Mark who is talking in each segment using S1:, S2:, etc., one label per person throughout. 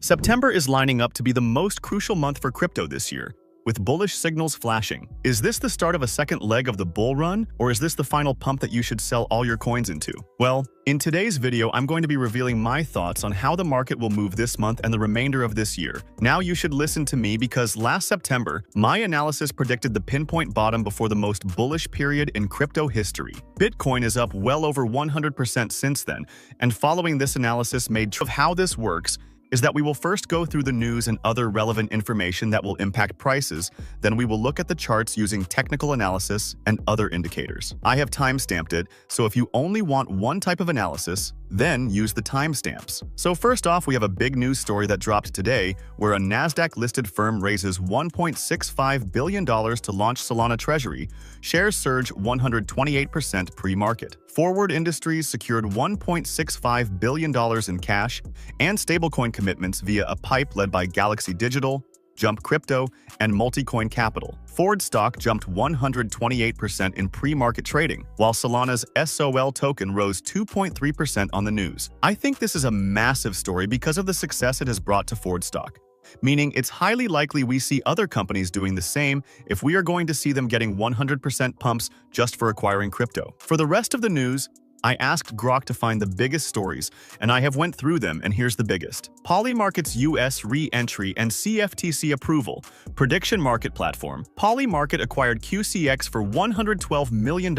S1: September is lining up to be the most crucial month for crypto this year, with bullish signals flashing. Is this the start of a second leg of the bull run, or is this the final pump that you should sell all your coins into? Well, in today's video, I'm going to be revealing my thoughts on how the market will move this month and the remainder of this year. Now you should listen to me because last September, my analysis predicted the pinpoint bottom before the most bullish period in crypto history. Bitcoin is up well over 100% since then, and following this analysis made true of how this works is that we will first go through the news and other relevant information that will impact prices, then we will look at the charts using technical analysis and other indicators. I have timestamped it, so if you only want one type of analysis, then use the timestamps. So first off, we have a big news story that dropped today where a NASDAQ-listed firm raises $1.65 billion to launch Solana Treasury. Shares surge 128% pre-market. Forward Industries secured $1.65 billion in cash and stablecoin commitments via a pipe led by Galaxy Digital, Jump Crypto, and Multicoin Capital. Ford stock jumped 128% in pre-market trading, while Solana's SOL token rose 2.3% on the news. I think this is a massive story because of the success it has brought to Ford stock, meaning it's highly likely we see other companies doing the same if we are going to see them getting 100% pumps just for acquiring crypto. For the rest of the news, I asked Grok to find the biggest stories, and I have went through them, and here's the biggest. Polymarket's US re-entry and CFTC approval. Prediction market platform. Polymarket acquired QCX for $112 million,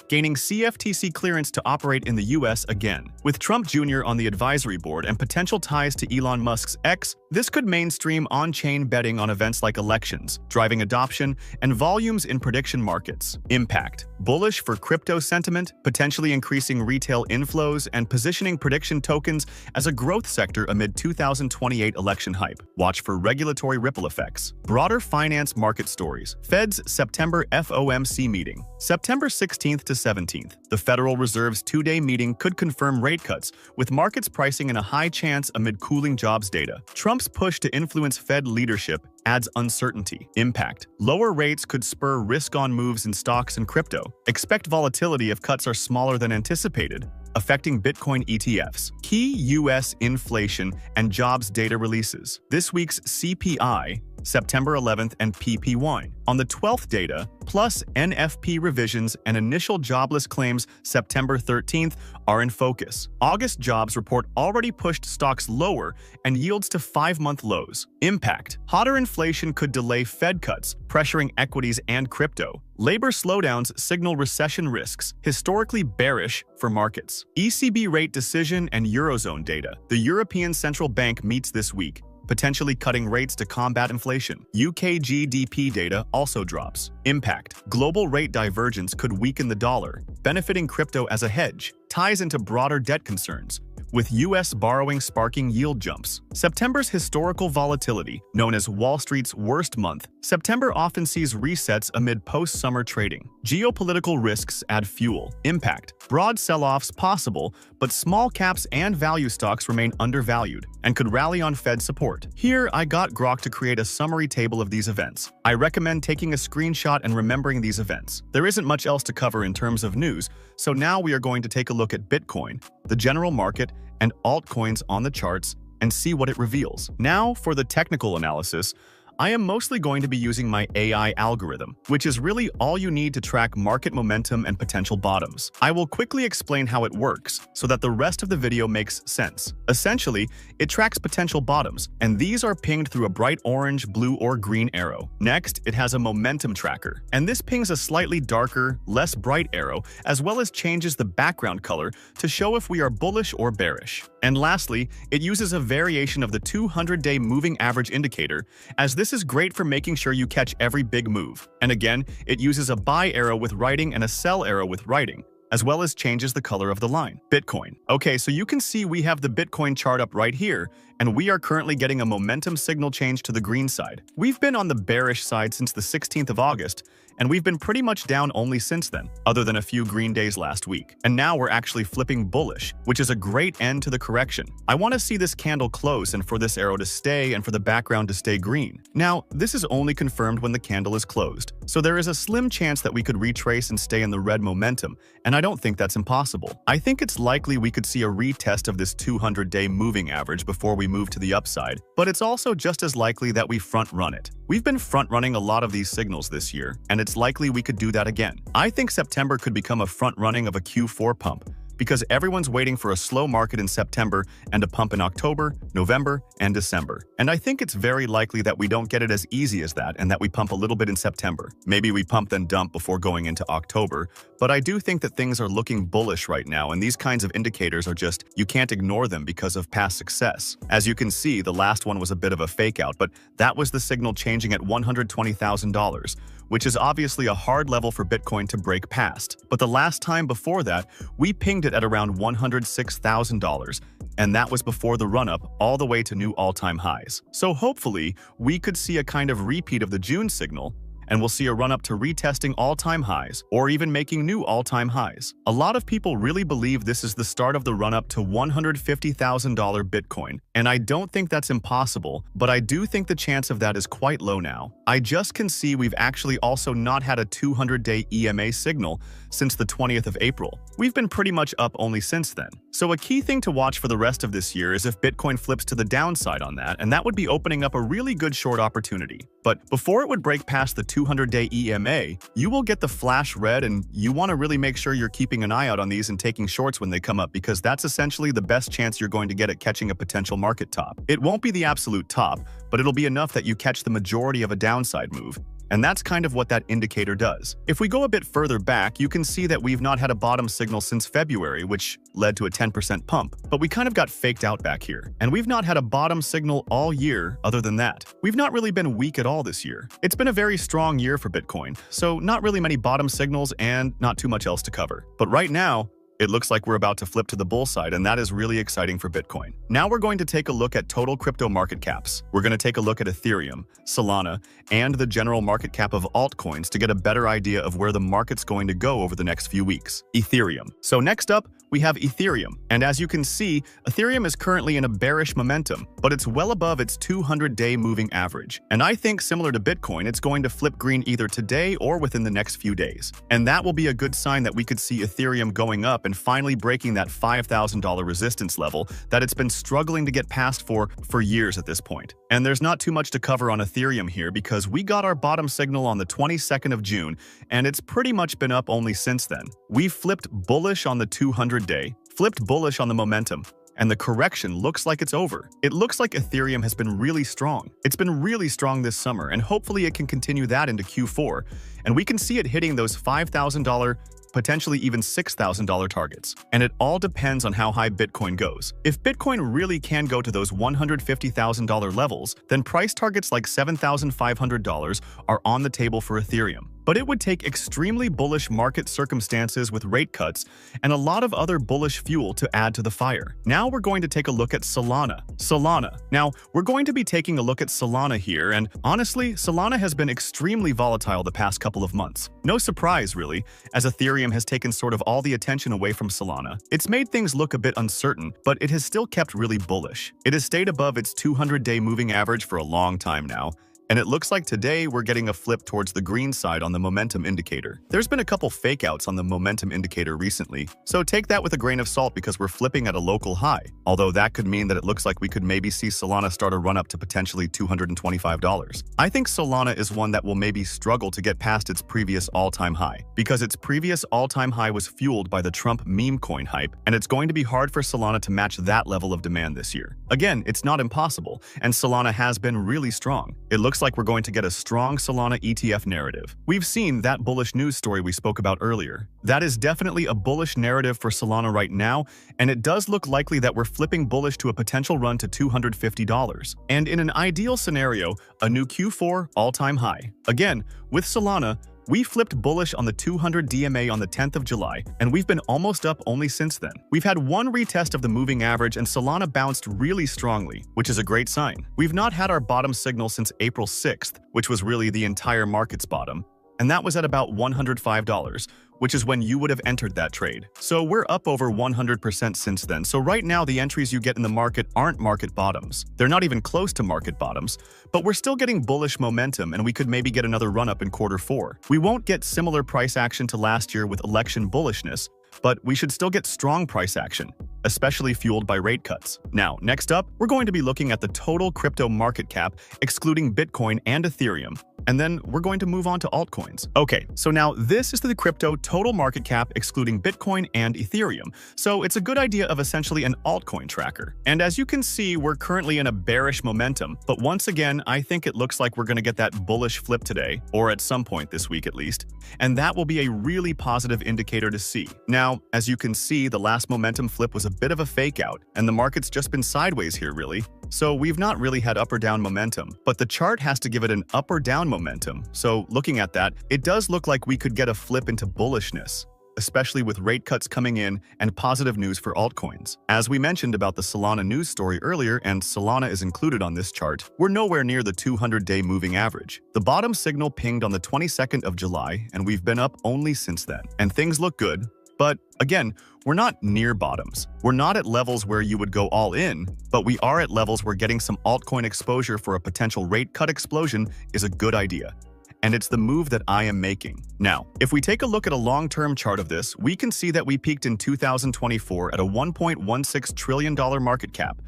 S1: gaining CFTC clearance to operate in the US again. With Trump Jr. on the advisory board and potential ties to Elon Musk's X, this could mainstream on-chain betting on events like elections, driving adoption and volumes in prediction markets. Impact. Bullish for crypto sentiment, potentially increasing retail inflows and positioning prediction tokens as a growth sector amid 2028 election hype. Watch for regulatory ripple effects. Broader finance market stories. Fed's September FOMC meeting. September 16th to 17th. The Federal Reserve's two-day meeting could confirm rate cuts, with markets pricing in a high chance amid cooling jobs data. Trump's push to influence Fed leadership adds uncertainty. Impact. Lower rates could spur risk-on moves in stocks and crypto. Expect volatility if cuts are smaller than anticipated, affecting Bitcoin ETFs. Key U.S. inflation and jobs data releases. This week's CPI, September 11th, and PPY. On the 12th data, plus NFP revisions and initial jobless claims September 13th are in focus. August jobs report already pushed stocks lower and yields to 5-month lows. Impact. Hotter inflation could delay Fed cuts, pressuring equities and crypto. Labor slowdowns signal recession risks, historically bearish for markets. ECB rate decision and Eurozone data. The European Central Bank meets this week, potentially cutting rates to combat inflation. UK GDP data also drops. Impact. Global rate divergence could weaken the dollar, benefiting crypto as a hedge. Ties into broader debt concerns, with U.S. borrowing sparking yield jumps. September's historical volatility, known as Wall Street's worst month. September often sees resets amid post-summer trading. Geopolitical risks add fuel. Impact. Broad sell-offs possible, but small caps and value stocks remain undervalued and could rally on Fed support. Here, I got Grok to create a summary table of these events. I recommend taking a screenshot and remembering these events. There isn't much else to cover in terms of news, so now we are going to take a look at Bitcoin, the general market, and altcoins on the charts and see what it reveals. Now, for the technical analysis, I am mostly going to be using my AI algorithm, which is really all you need to track market momentum and potential bottoms. I will quickly explain how it works so that the rest of the video makes sense. Essentially, it tracks potential bottoms, and these are pinged through a bright orange, blue, or green arrow. Next, it has a momentum tracker, and this pings a slightly darker, less bright arrow, as well as changes the background color to show if we are bullish or bearish. And lastly, it uses a variation of the 200-day moving average indicator, as this is great for making sure you catch every big move. And again, it uses a buy arrow with writing and a sell arrow with writing, as well as changes the color of the line. Bitcoin. Okay, so you can see we have the Bitcoin chart up right here, and we are currently getting a momentum signal change to the green side. We've been on the bearish side since the 16th of August, and we've been pretty much down only since then, other than a few green days last week. And now we're actually flipping bullish, which is a great end to the correction. I want to see this candle close and for this arrow to stay and for the background to stay green. Now, this is only confirmed when the candle is closed, so there is a slim chance that we could retrace and stay in the red momentum, and I don't think that's impossible. I think it's likely we could see a retest of this 200-day moving average before we move to the upside, but it's also just as likely that we front-run it. We've been front-running a lot of these signals this year, and it's likely we could do that again. I think September could become a front-running of a Q4 pump, because everyone's waiting for a slow market in September and a pump in October, November, and December. And I think it's very likely that we don't get it as easy as that and that we pump a little bit in September. Maybe we pump then dump before going into October, but I do think that things are looking bullish right now, and these kinds of indicators are just, you can't ignore them because of past success. As you can see, the last one was a bit of a fake out, but that was the signal changing at $120,000. Which is obviously a hard level for Bitcoin to break past. But the last time before that, we pinged it at around $106,000, and that was before the run-up all the way to new all-time highs. So hopefully, we could see a kind of repeat of the June signal, and we'll see a run-up to retesting all-time highs, or even making new all-time highs. A lot of people really believe this is the start of the run-up to $150,000 Bitcoin, and I don't think that's impossible, but I do think the chance of that is quite low now. I just can see we've actually also not had a 200-day EMA signal since the 20th of April. We've been pretty much up only since then. So a key thing to watch for the rest of this year is if Bitcoin flips to the downside on that, and that would be opening up a really good short opportunity. But before it would break past the 200-day EMA, you will get the flash red, and you want to really make sure you're keeping an eye out on these and taking shorts when they come up, because that's essentially the best chance you're going to get at catching a potential market top. It won't be the absolute top, but it'll be enough that you catch the majority of a downside move. And that's kind of what that indicator does. If we go a bit further back, you can see that we've not had a bottom signal since February, which led to a 10% pump. But we kind of got faked out back here. And we've not had a bottom signal all year other than that. We've not really been weak at all this year. It's been a very strong year for Bitcoin, so not really many bottom signals and not too much else to cover. But right now, it looks like we're about to flip to the bull side, and that is really exciting for Bitcoin. Now we're going to take a look at total crypto market caps. We're going to take a look at Ethereum, Solana, and the general market cap of altcoins to get a better idea of where the market's going to go over the next few weeks. Ethereum. So next up, we have Ethereum. And as you can see, Ethereum is currently in a bearish momentum, but it's well above its 200-day moving average. And I think similar to Bitcoin, it's going to flip green either today or within the next few days. And that will be a good sign that we could see Ethereum going up and finally breaking that $5,000 resistance level that it's been struggling to get past for years at this point. And there's not too much to cover on Ethereum here because we got our bottom signal on the 22nd of June, and it's pretty much been up only since then. We flipped bullish on the 200-day, flipped bullish on the momentum, and the correction looks like it's over. It looks like Ethereum has been really strong. It's been really strong this summer, and hopefully it can continue that into Q4, and we can see it hitting those $5,000, potentially even $6,000 targets. And it all depends on how high Bitcoin goes. If Bitcoin really can go to those $150,000 levels, then price targets like $7,500 are on the table for Ethereum. But it would take extremely bullish market circumstances with rate cuts and a lot of other bullish fuel to add to the fire. Now we're going to take a look at Solana. Now, we're going to be taking a look at Solana here, and honestly, Solana has been extremely volatile the past couple of months. No surprise, really, as Ethereum has taken sort of all the attention away from Solana. It's made things look a bit uncertain, but it has still kept really bullish. It has stayed above its 200-day moving average for a long time now. And it looks like today we're getting a flip towards the green side on the momentum indicator. There's been a couple fake outs on the momentum indicator recently, so take that with a grain of salt because we're flipping at a local high. Although that could mean that it looks like we could maybe see Solana start a run up to potentially $225. I think Solana is one that will maybe struggle to get past its previous all-time high, because its previous all-time high was fueled by the Trump meme coin hype, and it's going to be hard for Solana to match that level of demand this year. Again, it's not impossible, and Solana has been really strong. It looks like we're going to get a strong Solana ETF narrative. We've seen that bullish news story we spoke about earlier. That is definitely a bullish narrative for Solana right now, and it does look likely that we're flipping bullish to a potential run to $250. And in an ideal scenario, a new Q4 all-time high. Again, with Solana, we flipped bullish on the 200 DMA on the 10th of July, and we've been almost up only since then. We've had one retest of the moving average, and Solana bounced really strongly, which is a great sign. We've not had our bottom signal since April 6th, which was really the entire market's bottom, and that was at about $105, which is when you would have entered that trade. So we're up over 100% since then. So right now, the entries you get in the market aren't market bottoms. They're not even close to market bottoms, but we're still getting bullish momentum, and we could maybe get another run-up in Q4. We won't get similar price action to last year with election bullishness, but we should still get strong price action. especially fueled by rate cuts. Now, next up, we're going to be looking at the total crypto market cap, excluding Bitcoin and Ethereum. And then we're going to move on to altcoins. Okay, so now this is the crypto total market cap excluding Bitcoin and Ethereum. So it's a good idea of essentially an altcoin tracker. And as you can see, we're currently in a bearish momentum. But once again, I think it looks like we're going to get that bullish flip today, or at some point this week at least. And that will be a really positive indicator to see. Now, as you can see, the last momentum flip was a bit of a fake out, and the market's just been sideways here really. So we've not really had up or down momentum, but the chart has to give it an up or down momentum. So looking at that, it does look like we could get a flip into bullishness, especially with rate cuts coming in and positive news for altcoins. As we mentioned about the Solana news story earlier, and Solana is included on this chart, we're nowhere near the 200-day moving average. The bottom signal pinged on the 22nd of July, and we've been up only since then. And things look good. But again, we're not near bottoms. We're not at levels where you would go all in, but we are at levels where getting some altcoin exposure for a potential rate cut explosion is a good idea. And it's the move that I am making. Now, if we take a look at a long-term chart of this, we can see that we peaked in 2024 at a $1.16 trillion market cap.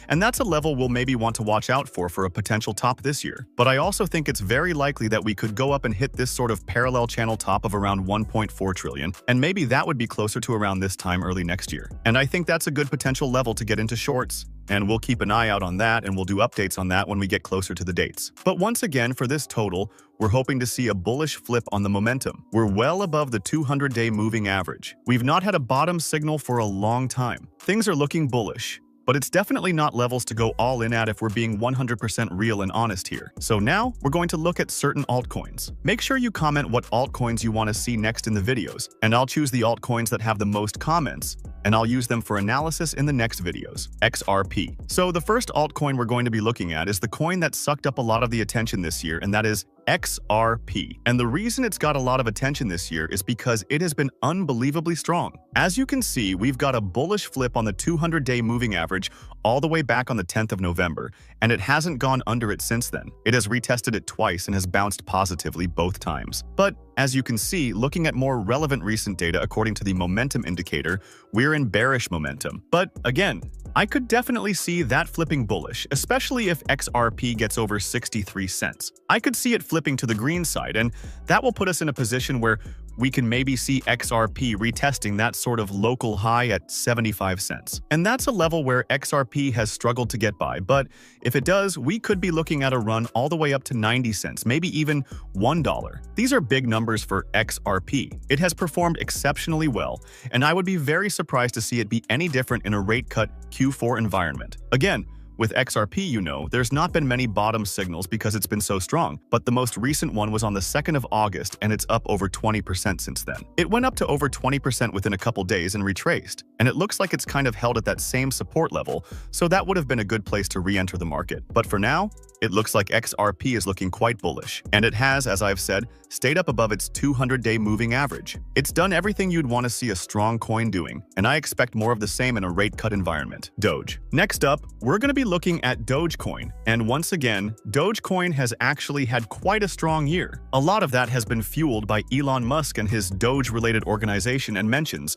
S1: And that's a level we'll maybe want to watch out for a potential top this year. But I also think it's very likely that we could go up and hit this sort of parallel channel top of around 1.4 trillion, and maybe that would be closer to around this time early next year. And I think that's a good potential level to get into shorts. And we'll keep an eye out on that, and we'll do updates on that when we get closer to the dates. But once again, for this total, we're hoping to see a bullish flip on the momentum. We're well above the 200-day moving average. We've not had a bottom signal for a long time. Things are looking bullish. But it's definitely not levels to go all in at if we're being 100% real and honest here. So now, we're going to look at certain altcoins. Make sure you comment what altcoins you want to see next in the videos, and I'll choose the altcoins that have the most comments, and I'll use them for analysis in the next videos. XRP. So the first altcoin we're going to be looking at is the coin that sucked up a lot of the attention this year, and that is XRP. And the reason it's got a lot of attention this year is because it has been unbelievably strong. As you can see, we've got a bullish flip on the 200-day moving average all the way back on the 10th of November, and it hasn't gone under it since then. It has retested it twice and has bounced positively both times. But as you can see, looking at more relevant recent data according to the momentum indicator, we're in bearish momentum. But again, I could definitely see that flipping bullish, especially if XRP gets over 63 cents. I could see it flipping to the green side, and that will put us in a position where we can maybe see XRP retesting that sort of local high at 75 cents. And that's a level where XRP has struggled to get by, but if it does, we could be looking at a run all the way up to 90 cents, maybe even $1. These are big numbers for XRP. It has performed exceptionally well, and I would be very surprised to see it be any different in a rate cut Q4 environment. Again, with XRP, you know, there's not been many bottom signals because it's been so strong, but the most recent one was on the 2nd of August, and it's up over 20% since then. It went up to over 20% within a couple days and retraced, and it looks like it's kind of held at that same support level, so that would have been a good place to re-enter the market. But for now, it looks like XRP is looking quite bullish, and it has, as I've said, stayed up above its 200-day moving average. It's done everything you'd want to see a strong coin doing, and I expect more of the same in a rate cut environment. Doge. Next up, we're going to be looking at Dogecoin, and once again, Dogecoin has actually had quite a strong year. A lot of that has been fueled by Elon Musk and his Doge-related organization and mentions.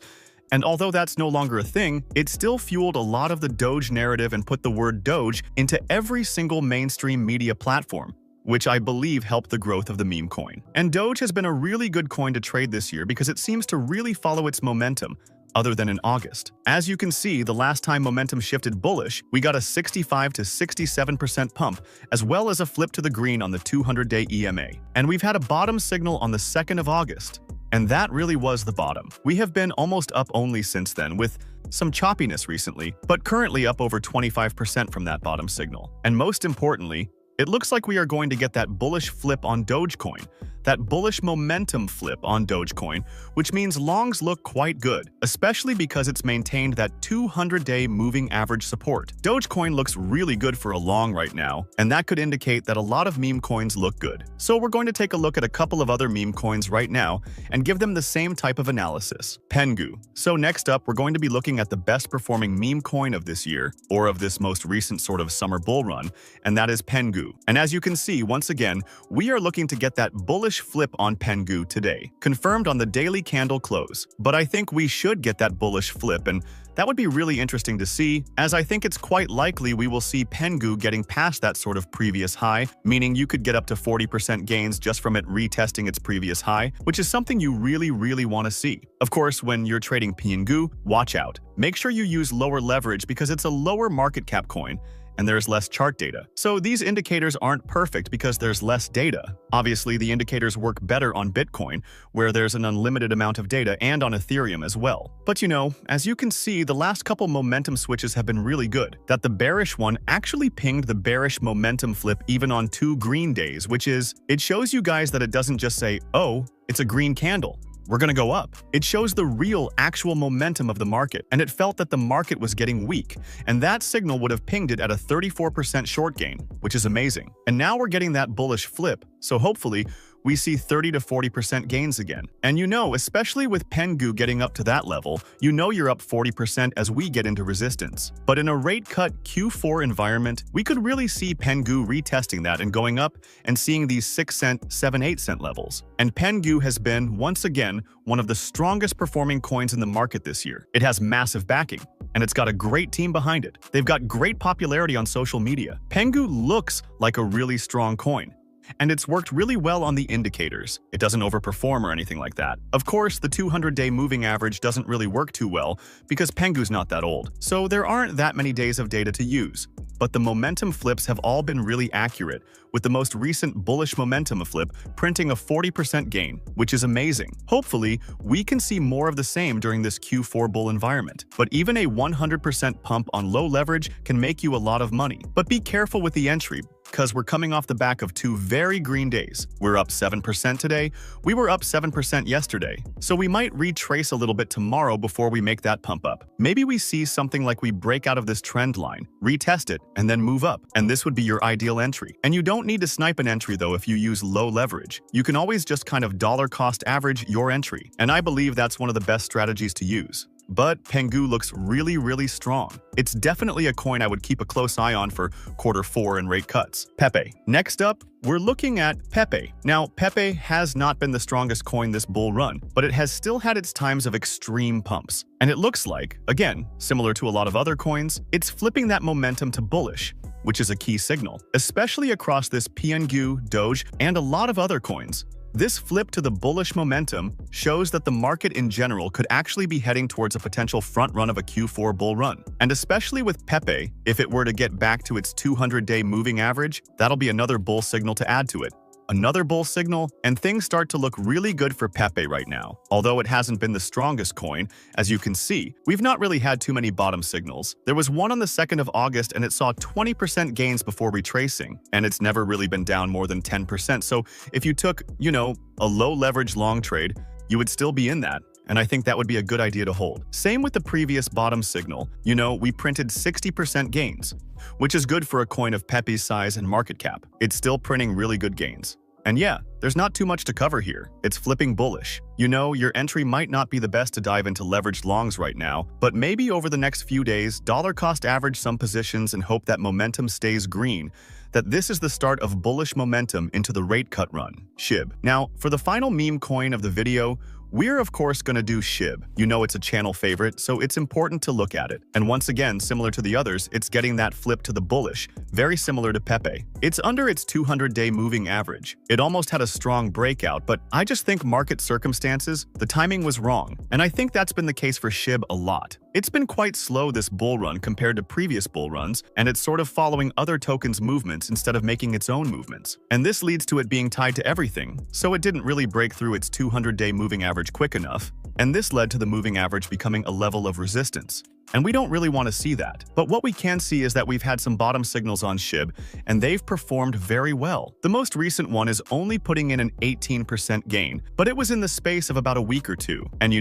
S1: And although that's no longer a thing, it still fueled a lot of the Doge narrative and put the word Doge into every single mainstream media platform, which I believe helped the growth of the meme coin. And Doge has been a really good coin to trade this year because it seems to really follow its momentum, other than in August. As you can see, the last time momentum shifted bullish, we got a 65 to 67% pump, as well as a flip to the green on the 200-day EMA. And we've had a bottom signal on the 2nd of August. And that really was the bottom. We have been almost up only since then, with some choppiness recently, but currently up over 25% from that bottom signal. And most importantly, it looks like we are going to get that bullish flip on Dogecoin, that bullish momentum flip on Dogecoin, which means longs look quite good, especially because it's maintained that 200-day moving average support. Dogecoin looks really good for a long right now, and that could indicate that a lot of meme coins look good. So we're going to take a look at a couple of other meme coins right now and give them the same type of analysis. Pengu. So next up, we're going to be looking at the best performing meme coin of this year, or of this most recent sort of summer bull run, and that is Pengu. And as you can see, once again, we are looking to get that bullish flip on Pengu today, confirmed on the daily candle close. But I think we should get that bullish flip, and That would be really interesting to see, as I think it's quite likely we will see Pengu getting past that sort of previous high, meaning you could get up to 40% gains just from it retesting its previous high, which is something you really want to see. Of course, when you're trading Pengu, watch out. Make sure you use lower leverage because it's a lower market cap coin, and there's less chart data. So these indicators aren't perfect because there's less data. Obviously, the indicators work better on Bitcoin, where there's an unlimited amount of data, and on Ethereum as well. But as you can see, the last couple momentum switches have been really good. That the bearish one actually pinged the bearish momentum flip even on 2 green days, which is, it shows you guys that it doesn't just say, oh, it's a green candle, we're gonna go up. It shows the real, actual momentum of the market, and it felt that the market was getting weak, and that signal would have pinged it at a 34% short gain, which is amazing. And now we're getting that bullish flip, so hopefully, we see 30 to 40% gains again. And especially with Pengu getting up to that level, you're up 40% as we get into resistance. But in a rate cut Q4 environment, we could really see Pengu retesting that and going up and seeing these 6 cent, 7-8 cent levels. And Pengu has been, once again, one of the strongest performing coins in the market this year. It has massive backing, and it's got a great team behind it. They've got great popularity on social media. Pengu looks like a really strong coin, and it's worked really well on the indicators. It doesn't overperform or anything like that. Of course, the 200-day moving average doesn't really work too well because Pengu's not that old, so there aren't that many days of data to use. But the momentum flips have all been really accurate, with the most recent bullish momentum flip printing a 40% gain, which is amazing. Hopefully, we can see more of the same during this Q4 bull environment. But even a 100% pump on low leverage can make you a lot of money. But be careful with the entry, because we're coming off the back of 2 very green days. We're up 7% today, we were up 7% yesterday, so we might retrace a little bit tomorrow before we make that pump up. Maybe we see something like we break out of this trend line, retest it, and then move up, and this would be your ideal entry. And you don't need to snipe an entry though if you use low leverage. You can always just kind of dollar cost average your entry, and I believe that's one of the best strategies to use. But Pengu looks really strong. It's definitely a coin I would keep a close eye on for Q4 and rate cuts. Pepe. Next up, we're looking at Pepe. Now, Pepe has not been the strongest coin this bull run, but it has still had its times of extreme pumps. And it looks like, again, similar to a lot of other coins, it's flipping that momentum to bullish, which is a key signal, especially across this Pengu, Doge, and a lot of other coins. This flip to the bullish momentum shows that the market in general could actually be heading towards a potential front run of a Q4 bull run. And especially with Pepe, if it were to get back to its 200-day moving average, that'll be another bull signal to add to it. Another bull signal, and things start to look really good for Pepe right now. Although it hasn't been the strongest coin, as you can see, we've not really had too many bottom signals. There was one on the 2nd of August and it saw 20% gains before retracing, and it's never really been down more than 10%. So if you took, a low leverage long trade, you would still be in that. And I think that would be a good idea to hold. Same with the previous bottom signal. We printed 60% gains, which is good for a coin of Pepe's size and market cap. It's still printing really good gains. And yeah, there's not too much to cover here. It's flipping bullish. Your entry might not be the best to dive into leveraged longs right now, but maybe over the next few days, dollar cost average some positions and hope that momentum stays green, that this is the start of bullish momentum into the rate cut run, SHIB. Now, for the final meme coin of the video, we're of course gonna do SHIB. It's a channel favorite, so it's important to look at it. And once again, similar to the others, it's getting that flip to the bullish, very similar to Pepe. It's under its 200-day moving average. It almost had a strong breakout, but I just think market circumstances, the timing was wrong. And I think that's been the case for SHIB a lot. It's been quite slow this bull run compared to previous bull runs, and it's sort of following other tokens' movements instead of making its own movements. And this leads to it being tied to everything, so it didn't really break through its 200-day moving average quick enough, and this led to the moving average becoming a level of resistance. And we don't really want to see that. But what we can see is that we've had some bottom signals on SHIB, and they've performed very well. The most recent one is only putting in an 18% gain, but it was in the space of about a week or two. And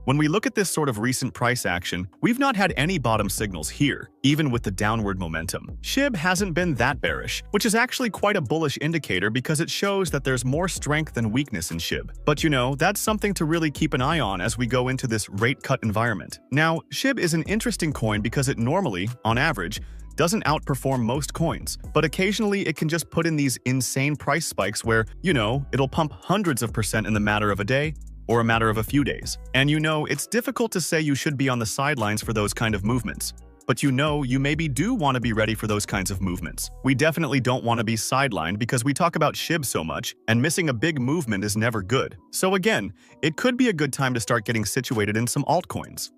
S1: when we look at this sort of recent price action, we've not had any bottom signals here, even with the downward momentum. SHIB hasn't been that bearish, which is actually quite a bullish indicator because it shows that there's more strength than weakness in SHIB. But that's something to really keep an eye on as we go into this rate cut environment. Now, SHIB is an interesting coin because it normally, on average, doesn't outperform most coins, but occasionally it can just put in these insane price spikes where, it'll pump hundreds of % in the matter of a day, or a matter of a few days. And it's difficult to say you should be on the sidelines for those kind of movements. But you maybe do want to be ready for those kinds of movements. We definitely don't want to be sidelined because we talk about SHIB so much, and missing a big movement is never good. So again, it could be a good time to start getting situated in some altcoins.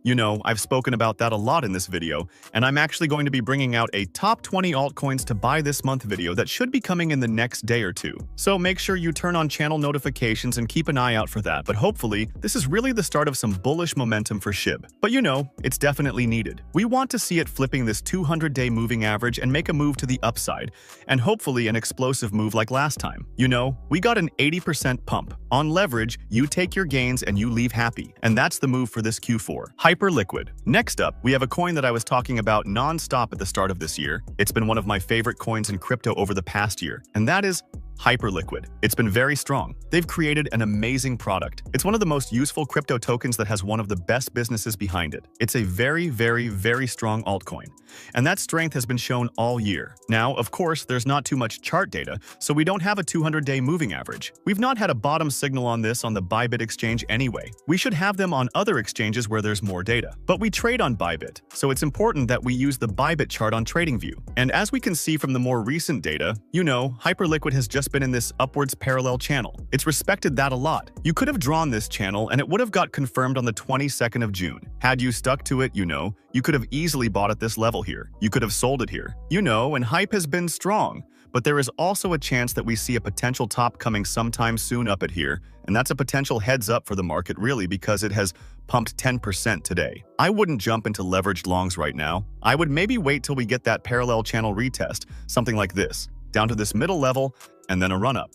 S1: I've spoken about that a lot in this video, and I'm actually going to be bringing out a top 20 altcoins to buy this month video that should be coming in the next day or two. So make sure you turn on channel notifications and keep an eye out for that. But hopefully, this is really the start of some bullish momentum for SHIB. But it's definitely needed. We want to see it flipping this 200-day moving average and make a move to the upside, and hopefully an explosive move like last time. We got an 80% pump. On leverage, you take your gains and you leave happy, and that's the move for this Q4. Hyperliquid. Next up, we have a coin that I was talking about non-stop at the start of this year. It's been one of my favorite coins in crypto over the past year, and that is Hyperliquid. It's been very strong. They've created an amazing product. It's one of the most useful crypto tokens that has one of the best businesses behind it. It's a very, very, very strong altcoin. And that strength has been shown all year. Now, of course, there's not too much chart data, so we don't have a 200-day moving average. We've not had a bottom signal on this on the Bybit exchange anyway. We should have them on other exchanges where there's more data. But we trade on Bybit, so it's important that we use the Bybit chart on TradingView. And as we can see from the more recent data, Hyperliquid has just been in this upwards parallel channel. It's respected that a lot. You could have drawn this channel and it would have got confirmed on the 22nd of June. Had you stuck to it, you could have easily bought at this level here. You could have sold it here. And hype has been strong. But there is also a chance that we see a potential top coming sometime soon up at here, and that's a potential heads up for the market really because it has pumped 10% today. I wouldn't jump into leveraged longs right now. I would maybe wait till we get that parallel channel retest, something like this, down to this middle level, and then a run-up.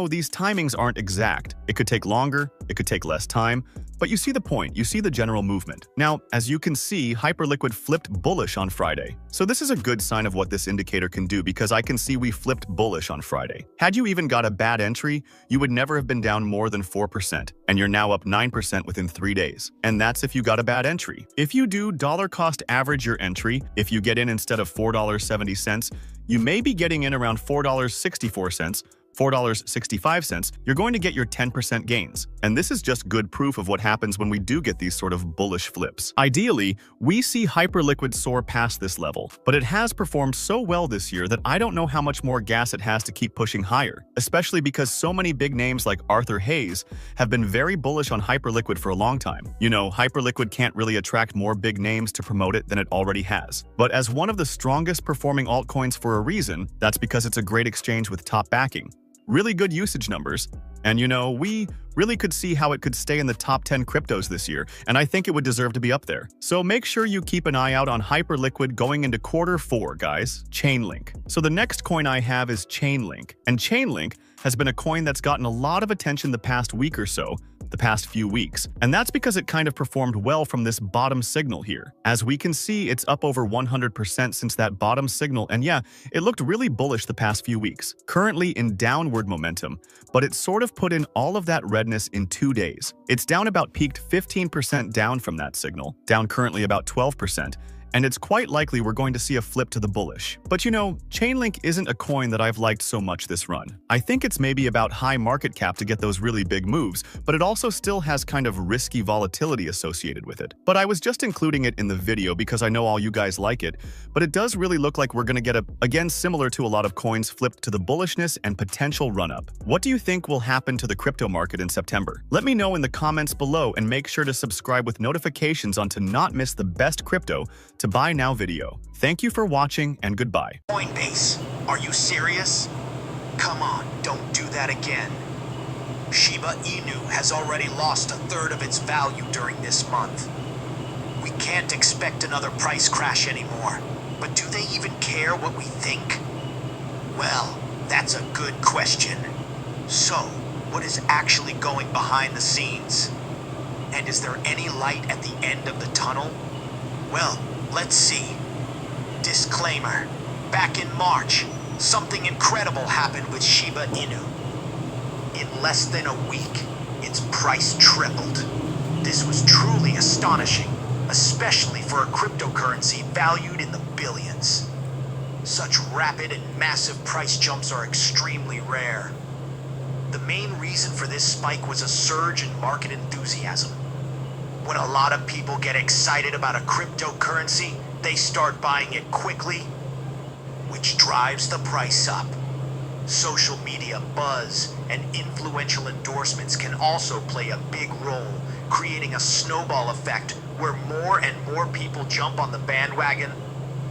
S1: These timings aren't exact. It could take longer, it could take less time, but you see the point, you see the general movement. Now, as you can see, Hyperliquid flipped bullish on Friday. So this is a good sign of what this indicator can do because I can see we flipped bullish on Friday. Had you even got a bad entry, you would never have been down more than 4%, and you're now up 9% within 3 days. And that's if you got a bad entry. If you do dollar cost average your entry, if you get in instead of $4.70, you may be getting in around $4.64, $4.65, you're going to get your 10% gains. And this is just good proof of what happens when we do get these sort of bullish flips. Ideally, we see Hyperliquid soar past this level, but it has performed so well this year that I don't know how much more gas it has to keep pushing higher, especially because so many big names like Arthur Hayes have been very bullish on Hyperliquid for a long time. Hyperliquid can't really attract more big names to promote it than it already has. But as one of the strongest performing altcoins for a reason, that's because it's a great exchange with top backing. Really good usage numbers, and we really could see how it could stay in the top 10 cryptos this year, and I think it would deserve to be up there. So make sure you keep an eye out on Hyperliquid going into Q4, guys. Chainlink. So the next coin I have is Chainlink, and Chainlink has been a coin that's gotten a lot of attention the past week or so, the past few weeks, and that's because it kind of performed well from this bottom signal here. As we can see, it's up over 100% since that bottom signal, and yeah, it looked really bullish the past few weeks, currently in downward momentum, but it sort of put in all of that redness in 2 days. It's down about peaked 15% down from that signal, down currently about 12%, and it's quite likely we're going to see a flip to the bullish. But Chainlink isn't a coin that I've liked so much this run. I think it's maybe about high market cap to get those really big moves, but it also still has kind of risky volatility associated with it. But I was just including it in the video because I know all you guys like it, but it does really look like we're going to get again similar to a lot of coins flipped to the bullishness and potential run-up. What do you think will happen to the crypto market in September? Let me know in the comments below and make sure to subscribe with notifications on to not miss the best crypto to buy now video. Thank you for watching and goodbye.
S2: Coinbase, are you serious? Come on, don't do that again. Shiba Inu has already lost 1/3 of its value during this month. We can't expect another price crash anymore. But do they even care what we think? Well, that's a good question. So, what is actually going behind the scenes? And is there any light at the end of the tunnel? Well, let's see. Disclaimer. Back in March, something incredible happened with Shiba Inu. In less than a week, its price tripled. This was truly astonishing, especially for a cryptocurrency valued in the billions. Such rapid and massive price jumps are extremely rare. The main reason for this spike was a surge in market enthusiasm. When a lot of people get excited about a cryptocurrency, they start buying it quickly, which drives the price up. Social media buzz and influential endorsements can also play a big role, creating a snowball effect where more and more people jump on the bandwagon,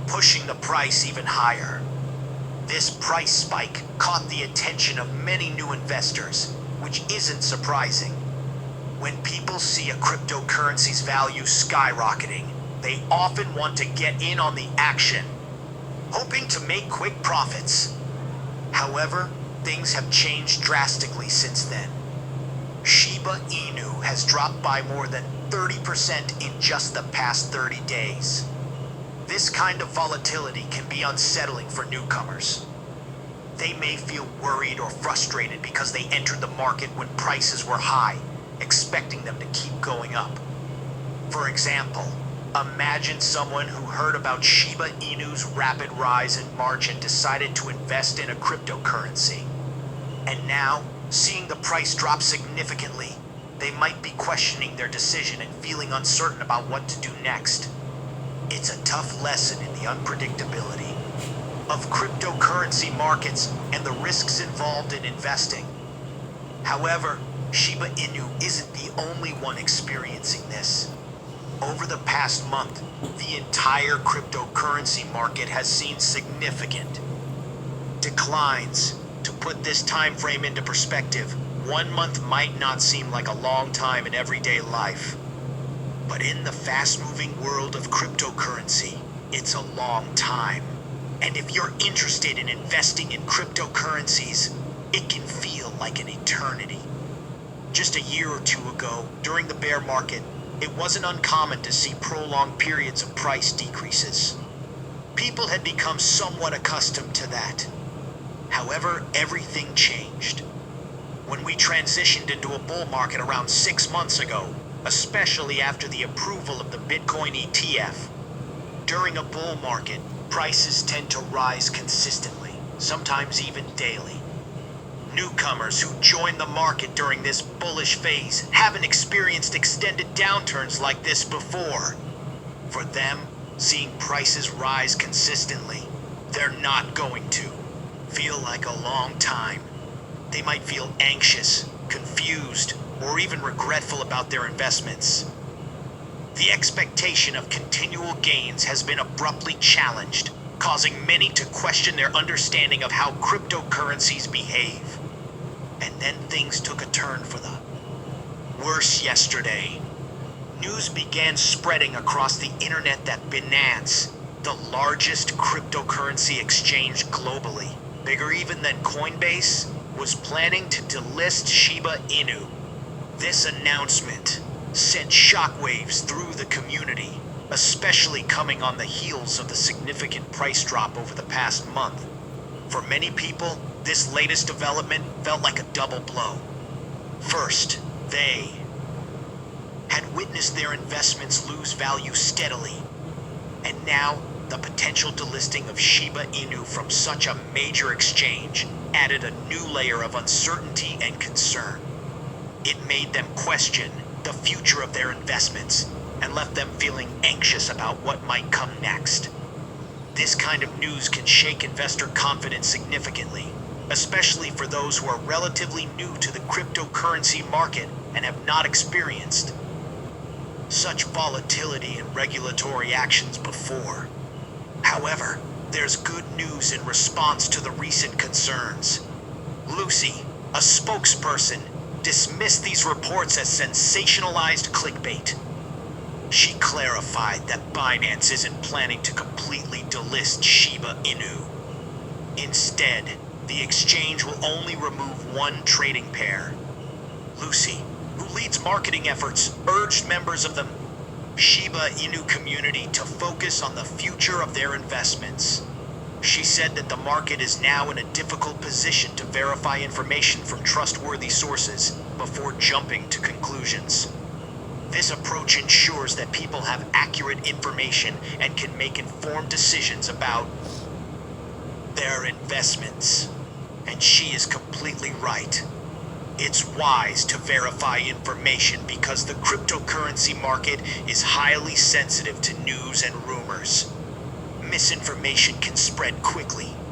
S2: pushing the price even higher. This price spike caught the attention of many new investors, which isn't surprising. When people see a cryptocurrency's value skyrocketing, they often want to get in on the action, hoping to make quick profits. However, things have changed drastically since then. Shiba Inu has dropped by more than 30% in just the past 30 days. This kind of volatility can be unsettling for newcomers. They may feel worried or frustrated because they entered the market when prices were high, expecting them to keep going up. For example, imagine someone who heard about Shiba Inu's rapid rise in March and decided to invest in a cryptocurrency. And now, seeing the price drop significantly, they might be questioning their decision and feeling uncertain about what to do next. It's a tough lesson in the unpredictability of cryptocurrency markets and the risks involved in investing. However, Shiba Inu isn't the only one experiencing this. Over the past month, the entire cryptocurrency market has seen significant declines. To put this time frame into perspective, 1 month might not seem like a long time in everyday life. But in the fast-moving world of cryptocurrency, it's a long time. And if you're interested in investing in cryptocurrencies, it can feel like an eternity. Just a year or two ago, during the bear market, it wasn't uncommon to see prolonged periods of price decreases. People had become somewhat accustomed to that. However, everything changed. When we transitioned into a bull market around 6 months ago, especially after the approval of the Bitcoin ETF. During a bull market, prices tend to rise consistently, sometimes even daily. Newcomers who join the market during this bullish phase haven't experienced extended downturns like this before. For them, seeing prices rise consistently, they're not going to feel like a long time. They might feel anxious, confused, or even regretful about their investments. The expectation of continual gains has been abruptly challenged, causing many to question their understanding of how cryptocurrencies behave. And then things took a turn for the worse yesterday. News began spreading across the internet that Binance, the largest cryptocurrency exchange globally, bigger even than Coinbase, was planning to delist Shiba Inu. This announcement sent shockwaves through the community, especially coming on the heels of the significant price drop over the past month. For many people, this latest development felt like a double blow. First, they had witnessed their investments lose value steadily, and now the potential delisting of Shiba Inu from such a major exchange added a new layer of uncertainty and concern. It made them question the future of their investments and left them feeling anxious about what might come next. This kind of news can shake investor confidence significantly, especially for those who are relatively new to the cryptocurrency market and have not experienced such volatility in regulatory actions before. However, there's good news in response to the recent concerns. Lucy, a spokesperson, dismissed these reports as sensationalized clickbait. She clarified that Binance isn't planning to completely delist Shiba Inu. Instead, the exchange will only remove one trading pair. Lucy, who leads marketing efforts, urged members of the Shiba Inu community to focus on the future of their investments. She said that the market is now in a difficult position to verify information from trustworthy sources before jumping to conclusions. This approach ensures that people have accurate information and can make informed decisions about their investments. And she is completely right. It's wise to verify information because the cryptocurrency market is highly sensitive to news and rumors. Misinformation can spread quickly,